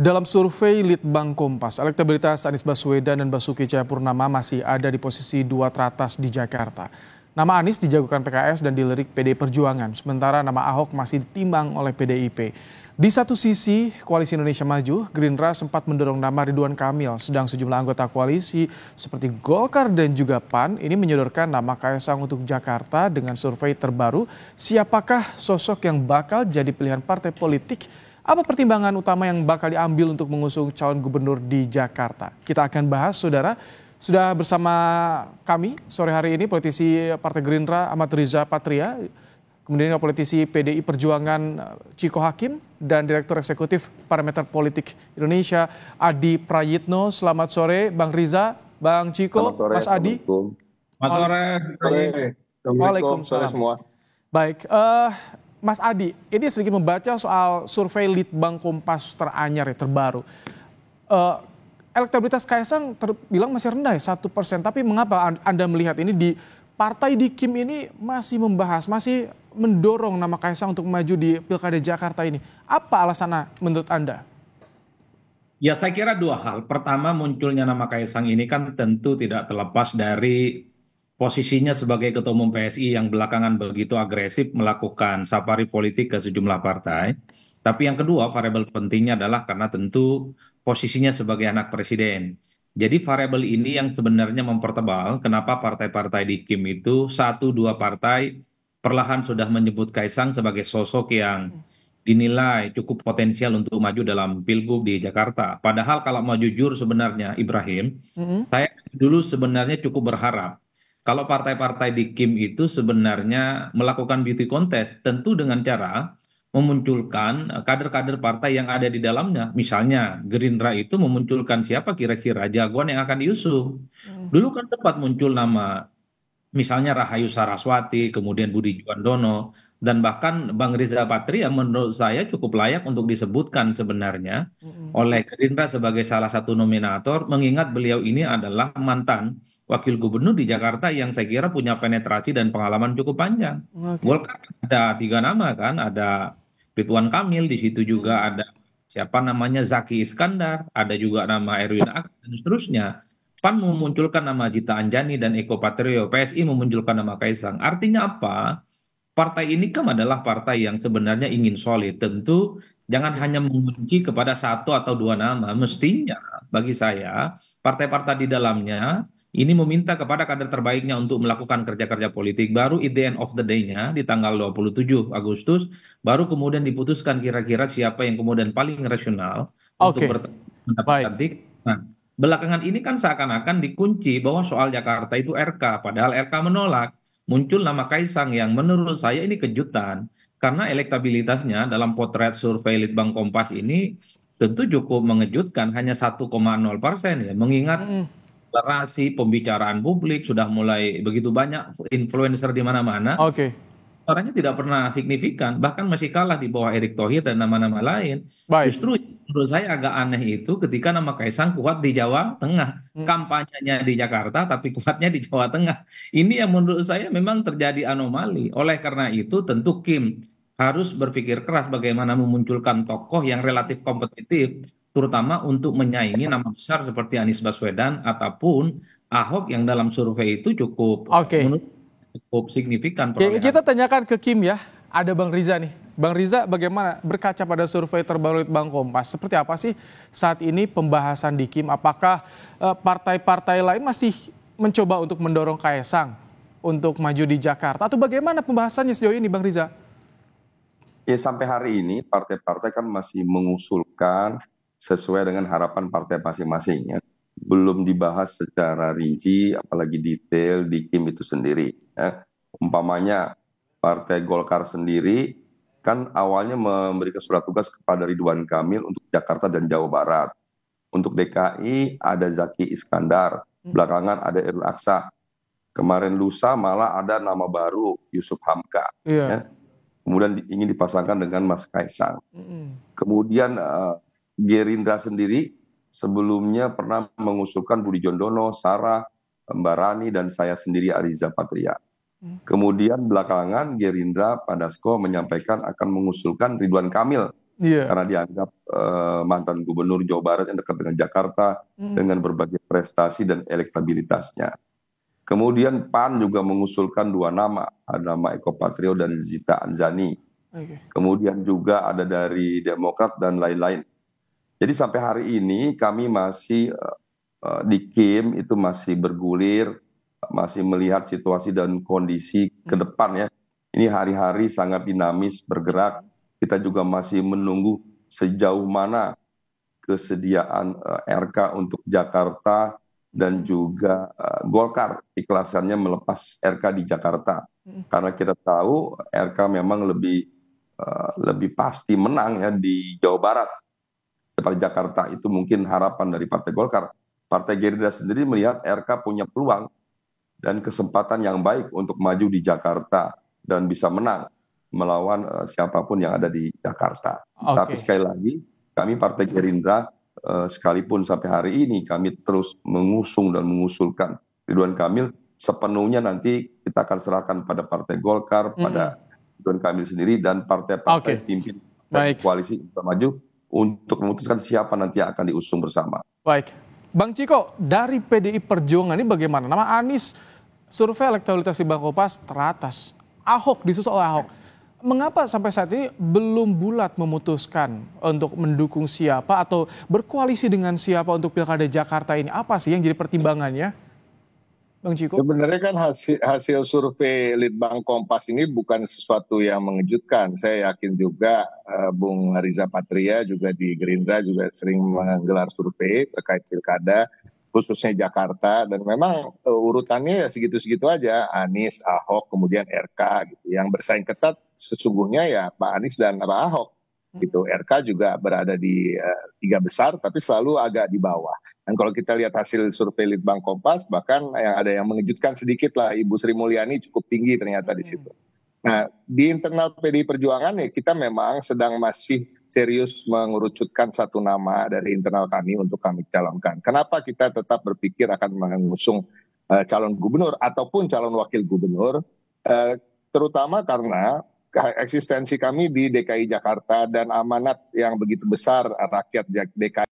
Dalam survei Litbang Kompas, elektabilitas Anies Baswedan dan Basuki Cahayapurnama masih ada di posisi dua teratas di Jakarta. Nama Anies dijagokan PKS dan dilirik PDI Perjuangan, sementara nama Ahok masih ditimbang oleh PDIP. Di satu sisi, Koalisi Indonesia Maju, Gerindra sempat mendorong nama Ridwan Kamil, sedang sejumlah anggota koalisi seperti Golkar dan juga PAN ini menyodorkan nama Kaesang untuk Jakarta dengan survei terbaru. Siapakah sosok yang bakal jadi pilihan partai politik? Apa pertimbangan utama yang bakal diambil untuk mengusung calon gubernur di Jakarta? Kita akan bahas, saudara. Sudah bersama kami sore hari ini politisi Partai Gerindra Ahmad Riza Patria, kemudian politisi PDI Perjuangan Ciko Hakim, dan Direktur Eksekutif Parameter Politik Indonesia Adi Prayitno. Selamat sore Bang Riza, Bang Ciko, sore, Mas Adi. Selamat sore. Waalaikumsalam semua. Baik, Mas Adi, ini sedikit membaca soal survei Litbang Kompas teranyar terbaru. Elektabilitas Kaesang terbilang masih rendah ya, 1%. Tapi mengapa Anda melihat ini di partai di Kim ini masih membahas, masih mendorong nama Kaesang untuk maju di Pilkada Jakarta ini? Apa alasannya menurut Anda? Ya, saya kira dua hal. Pertama, munculnya nama Kaesang ini kan tentu tidak terlepas dari posisinya sebagai Ketua Umum PSI yang belakangan begitu agresif melakukan safari politik ke sejumlah partai. Tapi yang kedua, variabel pentingnya adalah karena tentu posisinya sebagai anak presiden. Jadi variabel ini yang sebenarnya mempertebal kenapa partai-partai di Kim itu satu dua partai perlahan sudah menyebut Kaesang sebagai sosok yang dinilai cukup potensial untuk maju dalam Pilgub di Jakarta. Padahal kalau mau jujur sebenarnya Ibrahim, saya dulu sebenarnya cukup berharap kalau partai-partai di Kim itu sebenarnya melakukan beauty contest, tentu dengan cara memunculkan kader-kader partai yang ada di dalamnya. Misalnya Gerindra itu memunculkan siapa kira-kira jagoan yang akan diusung. Dulu kan sempat muncul nama misalnya Rahayu Saraswati, kemudian Budi Juandono, dan bahkan Bang Riza Patria menurut saya cukup layak untuk disebutkan sebenarnya oleh Gerindra sebagai salah satu nominator, mengingat beliau ini adalah mantan wakil gubernur di Jakarta yang saya kira punya penetrasi dan pengalaman cukup panjang. Golkar ada tiga nama kan, ada Ridwan Kamil, di situ juga ada siapa namanya Zaki Iskandar, ada juga nama Erwin Aksa dan seterusnya. PAN memunculkan nama Jita Anjani dan Eko Patrio, PSI memunculkan nama Kaesang. Artinya apa? Partai ini kan adalah partai yang sebenarnya ingin solid. Tentu jangan hanya mengunci kepada satu atau dua nama. Mestinya bagi saya partai-partai di dalamnya ini meminta kepada kader terbaiknya untuk melakukan kerja-kerja politik. Baru at the end of the day-nya di tanggal 27 Agustus, baru kemudian diputuskan kira-kira siapa yang kemudian paling rasional untuk mendapatkan tiket. Nah, belakangan ini kan seakan-akan dikunci bahwa soal Jakarta itu RK, padahal RK menolak. Muncul nama Kaesang yang menurut saya ini kejutan, karena elektabilitasnya dalam potret survei Litbang Kompas ini tentu cukup mengejutkan, hanya 1,0% ya, mengingat deklarasi pembicaraan publik sudah mulai begitu banyak influencer di mana-mana. Suaranya tidak pernah signifikan, bahkan masih kalah di bawah Erick Thohir dan nama-nama lain. Justru menurut saya agak aneh itu ketika nama Kaesang kuat di Jawa Tengah, kampanyenya di Jakarta tapi kuatnya di Jawa Tengah. Ini yang menurut saya memang terjadi anomali. Oleh karena itu tentu Kim harus berpikir keras bagaimana memunculkan tokoh yang relatif kompetitif, terutama untuk menyaingi nama besar seperti Anies Baswedan ataupun Ahok yang dalam survei itu cukup signifikan. Kita tanyakan ke Kim ya, ada Bang Riza nih. Bang Riza, bagaimana berkaca pada survei terbaru Litbang Kompas? Seperti apa sih saat ini pembahasan di Kim? Apakah partai-partai lain masih mencoba untuk mendorong Kaesang untuk maju di Jakarta? Atau bagaimana pembahasannya sejauh ini Bang Riza? Ya, sampai hari ini partai-partai kan masih mengusulkan sesuai dengan harapan partai masing-masing. Belum dibahas secara rinci, apalagi detail di Kim itu sendiri. Umpamanya Partai Golkar sendiri kan awalnya memberikan surat tugas kepada Ridwan Kamil untuk Jakarta dan Jawa Barat. Untuk DKI ada Zaki Iskandar, belakangan ada Erwin Aksa. Kemarin lusa malah ada nama baru Yusuf Hamka. Kemudian ingin dipasangkan dengan Mas Kaesang. Kemudian Gerindra sendiri sebelumnya pernah mengusulkan Budi Juandono, Sarah, Mbak Rani, dan saya sendiri Ariza Patria. Kemudian belakangan Gerindra Pak Dasko menyampaikan akan mengusulkan Ridwan Kamil Iya. karena dianggap mantan gubernur Jawa Barat yang dekat dengan Jakarta dengan berbagai prestasi dan elektabilitasnya. Kemudian PAN juga mengusulkan dua nama, ada nama Eko Patrio dan Zita Anzani. Oke. Kemudian juga ada dari Demokrat dan lain-lain. Jadi sampai hari ini kami masih di Kim itu masih bergulir, masih melihat situasi dan kondisi ke depan ya. Ini hari-hari sangat dinamis bergerak. Kita juga masih menunggu sejauh mana kesediaan RK untuk Jakarta dan juga Golkar ikhlasannya melepas RK di Jakarta. Karena kita tahu RK memang lebih pasti menang ya di Jawa Barat daripada Jakarta. Itu mungkin harapan dari Partai Golkar. Partai Gerindra sendiri melihat RK punya peluang dan kesempatan yang baik untuk maju di Jakarta dan bisa menang melawan siapapun yang ada di Jakarta. Tapi sekali lagi kami Partai Gerindra sekalipun sampai hari ini kami terus mengusung dan mengusulkan Ridwan Kamil, sepenuhnya nanti kita akan serahkan pada Partai Golkar, pada Ridwan Kamil sendiri dan partai-partai pimpin koalisi untuk maju untuk memutuskan siapa nanti yang akan diusung bersama. Baik, Bang Ciko, dari PDI Perjuangan ini bagaimana? Nama Anies, survei elektabilitas di Bangkompas teratas. Ahok disusul oleh Ahok. Mengapa sampai saat ini belum bulat memutuskan untuk mendukung siapa atau berkoalisi dengan siapa untuk Pilkada Jakarta ini? Apa sih yang jadi pertimbangannya, Bang Ciko? Sebenarnya kan hasil survei Litbang Kompas ini bukan sesuatu yang mengejutkan. Saya yakin juga Bung Riza Patria juga di Gerindra juga sering menggelar survei terkait Pilkada, khususnya Jakarta. Dan memang urutannya ya segitu-segitu aja, Anies, Ahok, kemudian RK gitu. Yang bersaing ketat sesungguhnya ya Pak Anies dan Pak Ahok gitu. RK juga berada di tiga besar tapi selalu agak di bawah. Dan kalau kita lihat hasil survei Litbang Kompas, bahkan yang ada yang mengejutkan sedikit lah, Ibu Sri Mulyani cukup tinggi ternyata di situ. Nah, di internal PDI Perjuangan ya kita memang sedang masih serius mengerucutkan satu nama dari internal kami untuk kami calonkan. Kenapa kita tetap berpikir akan mengusung calon gubernur ataupun calon wakil gubernur, terutama karena eksistensi kami di DKI Jakarta dan amanat yang begitu besar rakyat DKI